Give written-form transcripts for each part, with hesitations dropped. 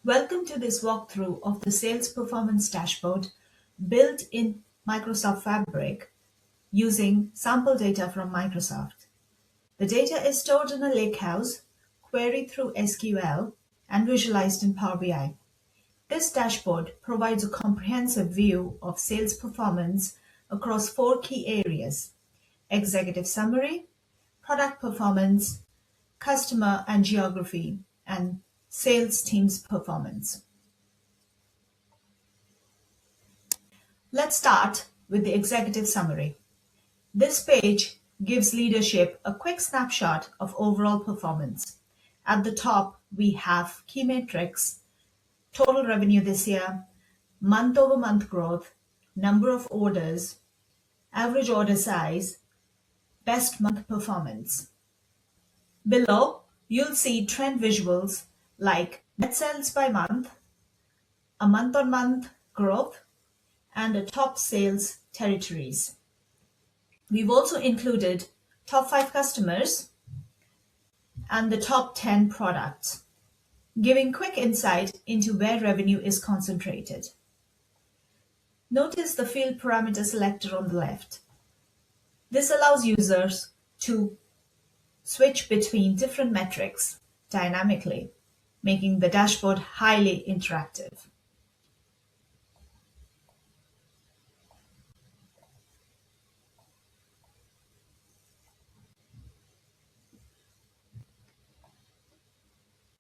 Welcome to this walkthrough of the Sales Performance Dashboard built in Microsoft Fabric using sample data from Microsoft. The data is stored in a lakehouse, queried through SQL, and visualized in Power BI. This dashboard provides a comprehensive view of sales performance across 4 key areas: executive summary, product performance, customer and geography, and sales team's performance. Let's start with the executive summary. This page gives leadership a quick snapshot of overall performance. At the top, we have key metrics: total revenue this year, month-over-month growth, number of orders, average order size, best month performance. Below, you'll see trend visuals like net sales by month, a month-on-month growth, and the top sales territories. We've also included top 5 customers and the top 10 products, giving quick insight into where revenue is concentrated. Notice the field parameter selector on the left. This allows users to switch between different metrics dynamically, making the dashboard highly interactive.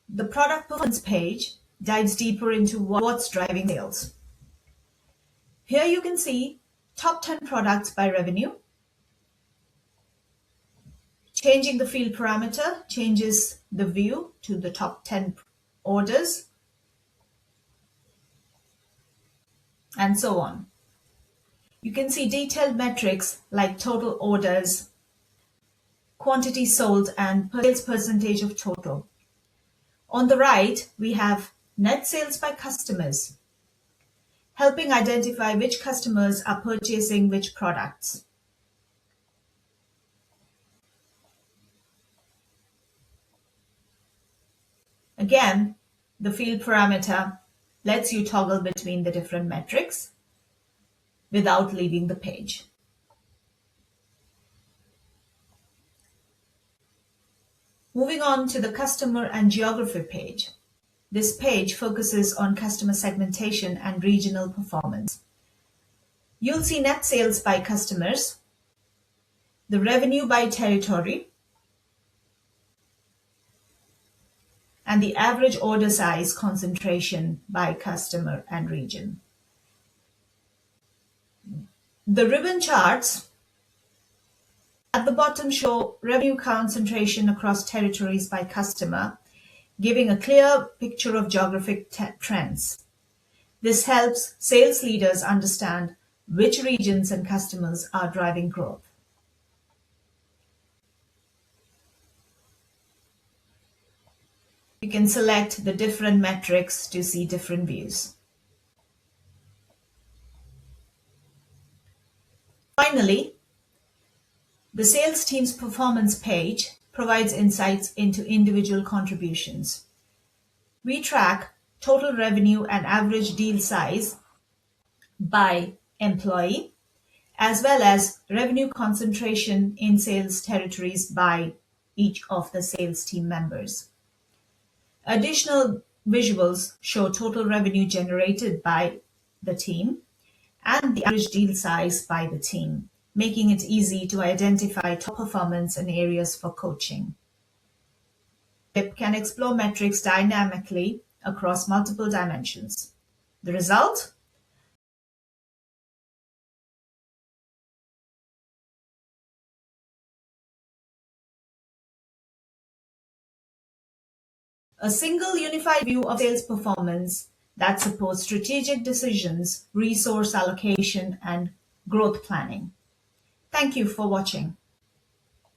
The product performance page dives deeper into what's driving sales. Here you can see top 10 products by revenue. Changing the field parameter changes the view to the top 10 orders, and so on. You can see detailed metrics like total orders, quantity sold, and sales percentage of total. On the right, we have net sales by customers, helping identify which customers are purchasing which products. Again, the field parameter lets you toggle between the different metrics without leaving the page. Moving on to the customer and geography page. This page focuses on customer segmentation and regional performance. You'll see net sales by customers, the revenue by territory, and the average order size concentration by customer and region. The ribbon charts at the bottom show revenue concentration across territories by customer, giving a clear picture of geographic trends. This helps sales leaders understand which regions and customers are driving growth. You can select the different metrics to see different views. Finally, the sales team's performance page provides insights into individual contributions. We track total revenue and average deal size by employee, as well as revenue concentration in sales territories by each of the sales team members. Additional visuals show total revenue generated by the team and the average deal size by the team, making it easy to identify top performance and areas for coaching. It can explore metrics dynamically across multiple dimensions. The result? A single unified view of sales performance that supports strategic decisions, resource allocation, and growth planning. Thank you for watching.